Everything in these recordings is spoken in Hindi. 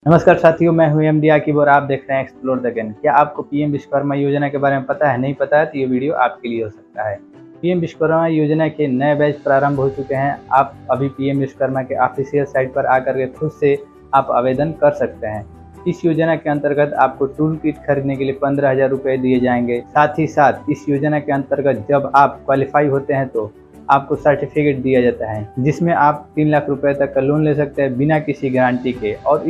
नमस्कार साथियों, मैं हूं एमडी आकिब और आप देख रहे हैं एक्सप्लोर द गेम। क्या आपको पीएम विश्वकर्मा योजना के बारे में पता है? नहीं पता है तो ये वीडियो आपके लिए हो सकता है। पीएम विश्वकर्मा योजना के नए बैच प्रारंभ हो चुके हैं। आप अभी पीएम विश्वकर्मा के ऑफिशियल साइट पर आकर के खुद से आप आवेदन कर सकते हैं। इस योजना के अंतर्गत आपको टूल किट खरीदने के लिए 15,000 रुपये दिए जाएंगे। साथ ही साथ इस योजना के अंतर्गत जब आप क्वालिफाई होते हैं तो आपको सर्टिफिकेट दिया जाता है, जिसमें आप 3 लाख रुपए तक का लोन ले सकते हैं बिना किसी गारंटी के। और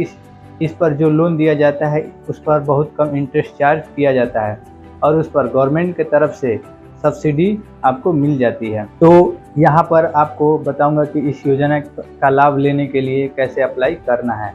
इस पर जो लोन दिया जाता है उस पर बहुत कम इंटरेस्ट चार्ज किया जाता है और उस पर गवर्नमेंट की तरफ से सब्सिडी आपको मिल जाती है। तो यहाँ पर आपको बताऊंगा कि इस योजना का लाभ लेने के लिए कैसे अप्लाई करना है।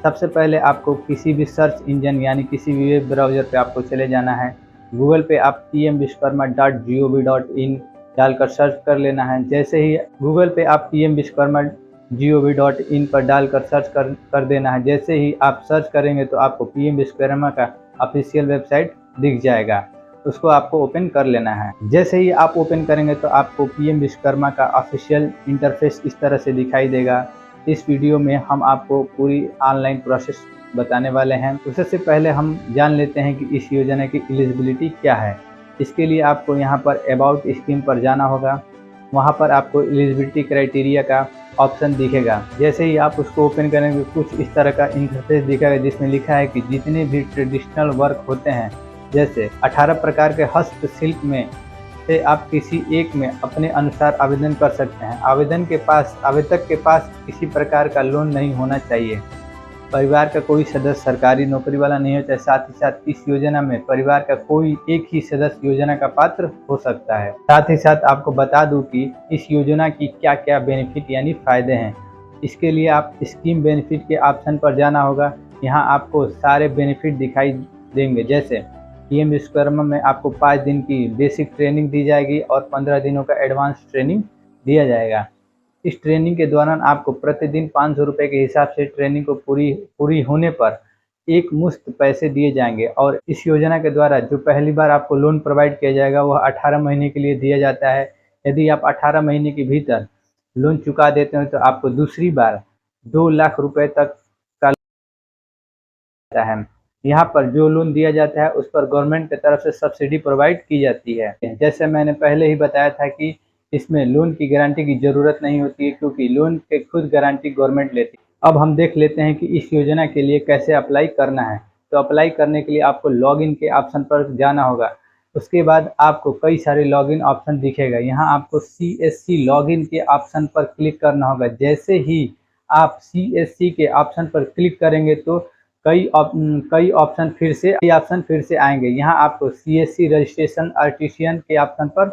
सबसे पहले आपको किसी भी सर्च इंजन यानी किसी भी वेब ब्राउज़र पे आपको चले जाना है। गूगल पे आप pmvishkarma.gov.in डालकर सर्च कर लेना है। जैसे ही गूगल पे आप pmvishkarma.gov.in पर डालकर सर्च कर देना है। जैसे ही आप सर्च करेंगे तो आपको पीएम विश्वकर्मा का ऑफिशियल वेबसाइट दिख जाएगा, उसको आपको ओपन कर लेना है। जैसे ही आप ओपन करेंगे तो आपको पीएम विश्वकर्मा का ऑफिशियल इंटरफेस इस तरह से दिखाई देगा। इस वीडियो में हम आपको पूरी ऑनलाइन प्रोसेस बताने वाले हैं। उससे पहले हम जान लेते हैं कि इस योजना की एलिजिबिलिटी क्या है। इसके लिए आपको यहाँ पर अबाउट स्कीम पर जाना होगा। वहाँ पर आपको एलिजिबिलिटी क्राइटेरिया का ऑप्शन दिखेगा। जैसे ही आप उसको ओपन करेंगे कुछ इस तरह का इंटरफेस दिखेगा, जिसमें लिखा है कि जितने भी ट्रेडिशनल वर्क होते हैं, जैसे 18 प्रकार के हस्तशिल्प में से आप किसी एक में अपने अनुसार आवेदन कर सकते हैं। आवेदक के पास किसी प्रकार का लोन नहीं होना चाहिए। परिवार का कोई सदस्य सरकारी नौकरी वाला नहीं होता है। साथ ही साथ इस योजना में परिवार का कोई एक ही सदस्य योजना का पात्र हो सकता है। साथ ही साथ आपको बता दूं कि इस योजना की क्या क्या बेनिफिट यानी फायदे हैं। इसके लिए आप स्कीम बेनिफिट के ऑप्शन पर जाना होगा। यहाँ आपको सारे बेनिफिट दिखाई देंगे। जैसे पीएम विश्वकर्मा में आपको 5 दिन की बेसिक ट्रेनिंग दी जाएगी और 15 दिनों का एडवांस ट्रेनिंग दिया जाएगा। इस ट्रेनिंग के दौरान आपको प्रतिदिन 500 रुपये के हिसाब से ट्रेनिंग को पूरी होने पर एक मुश्त पैसे दिए जाएंगे। और इस योजना के द्वारा जो पहली बार आपको लोन प्रोवाइड किया जाएगा वह 18 महीने के लिए दिया जाता है। यदि आप 18 महीने के भीतर लोन चुका देते हैं तो आपको दूसरी बार 2 लाख रुपए तक का है। यहाँ पर जो लोन दिया जाता है उस पर गवर्नमेंट की तरफ से सब्सिडी प्रोवाइड की जाती है। जैसे मैंने पहले ही बताया था कि इसमें लोन की गारंटी की ज़रूरत नहीं होती है, क्योंकि लोन के खुद गारंटी गवर्नमेंट लेती है। अब हम देख लेते हैं कि इस योजना के लिए कैसे अप्लाई करना है। तो अप्लाई करने के लिए आपको लॉगिन के ऑप्शन पर जाना होगा। उसके बाद आपको कई सारे लॉगिन ऑप्शन दिखेगा। यहाँ आपको CSC लॉगिन के ऑप्शन पर क्लिक करना होगा। जैसे ही आप CSC के ऑप्शन पर क्लिक करेंगे तो कई ऑप्शन फिर से आएंगे। यहाँ आपको CSC रजिस्ट्रेशन आर्टिसियन के ऑप्शन पर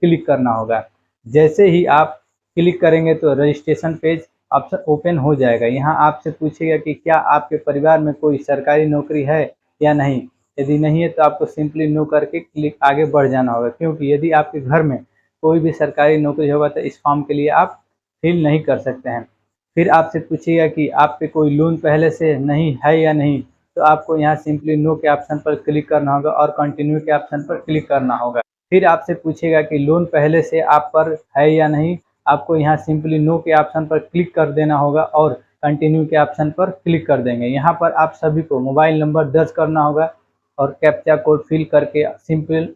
क्लिक करना होगा। जैसे ही आप क्लिक करेंगे तो रजिस्ट्रेशन पेज ऑप्शन ओपन हो जाएगा। यहाँ आपसे पूछेगा कि क्या आपके परिवार में कोई सरकारी नौकरी है या नहीं। यदि नहीं है तो आपको सिंपली नो करके क्लिक आगे बढ़ जाना होगा, क्योंकि यदि आपके घर में कोई भी सरकारी नौकरी होगा तो इस फॉर्म के लिए आप फिल नहीं कर सकते हैं। फिर आपसे पूछेगा कि आप पे कोई लोन पहले से नहीं है या नहीं, तो आपको यहाँ सिंपली नो के ऑप्शन पर क्लिक करना होगा और कंटिन्यू के ऑप्शन पर क्लिक करना होगा। फिर आपसे पूछेगा कि लोन पहले से आप पर है या नहीं, आपको यहाँ सिंपली नो के ऑप्शन पर क्लिक कर देना होगा और कंटिन्यू के ऑप्शन पर क्लिक कर देंगे। यहाँ पर आप सभी को मोबाइल नंबर दर्ज करना होगा और कैप्चा कोड फिल करके सिंपल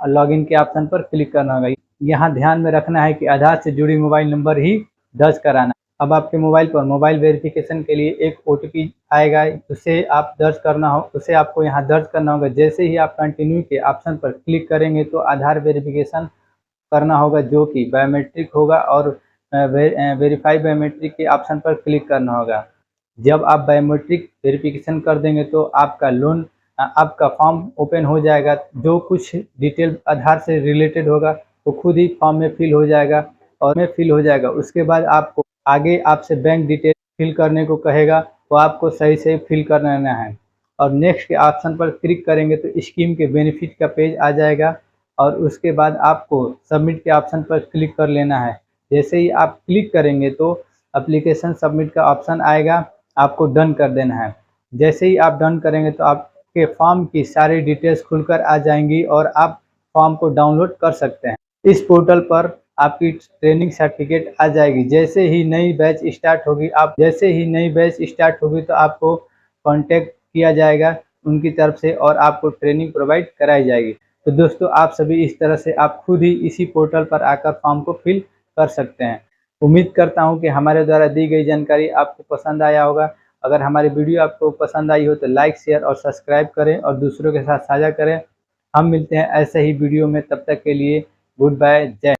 लॉगिन के ऑप्शन पर क्लिक करना होगा। यहाँ ध्यान में रखना है कि आधार से जुड़ी मोबाइल नंबर ही दर्ज कराना है। अब आपके मोबाइल पर मोबाइल वेरिफिकेशन के लिए एक OTP आएगा, उसे आपको यहाँ दर्ज करना होगा। जैसे ही आप कंटिन्यू के ऑप्शन पर क्लिक करेंगे तो आधार वेरिफिकेशन करना होगा, जो कि बायोमेट्रिक होगा, और वेरीफाई बायोमेट्रिक के ऑप्शन पर क्लिक करना होगा। जब आप बायोमेट्रिक वेरिफिकेशन कर देंगे तो आपका फॉर्म ओपन हो जाएगा। जो कुछ डिटेल आधार से रिलेटेड होगा वो खुद ही फॉर्म में फिल हो जाएगा उसके बाद आपको आगे आपसे बैंक डिटेल फिल करने को कहेगा, वो आपको सही से फिल कर लेना है। और नेक्स्ट के ऑप्शन पर क्लिक करेंगे तो स्कीम के बेनिफिट का पेज आ जाएगा और उसके बाद आपको सबमिट के ऑप्शन पर क्लिक कर लेना है। जैसे ही आप क्लिक करेंगे तो एप्लीकेशन सबमिट का ऑप्शन आएगा, आपको डन कर देना है। जैसे ही आप डन करेंगे तो आपके फॉर्म की सारी डिटेल्स खुलकर आ जाएंगी और आप फॉर्म को डाउनलोड कर सकते हैं। इस पोर्टल पर आपकी ट्रेनिंग सर्टिफिकेट आ जाएगी। जैसे ही नई बैच स्टार्ट होगी तो आपको कांटेक्ट किया जाएगा उनकी तरफ से और आपको ट्रेनिंग प्रोवाइड कराई जाएगी। तो दोस्तों आप सभी इस तरह से आप खुद ही इसी पोर्टल पर आकर फॉर्म को फिल कर सकते हैं। उम्मीद करता हूं कि हमारे द्वारा दी गई जानकारी आपको पसंद आया होगा। अगर हमारी वीडियो आपको पसंद आई हो तो लाइक, शेयर और सब्सक्राइब करें और दूसरों के साथ साझा करें। हम मिलते हैं ऐसे ही वीडियो में, तब तक के लिए गुड बाय, जय।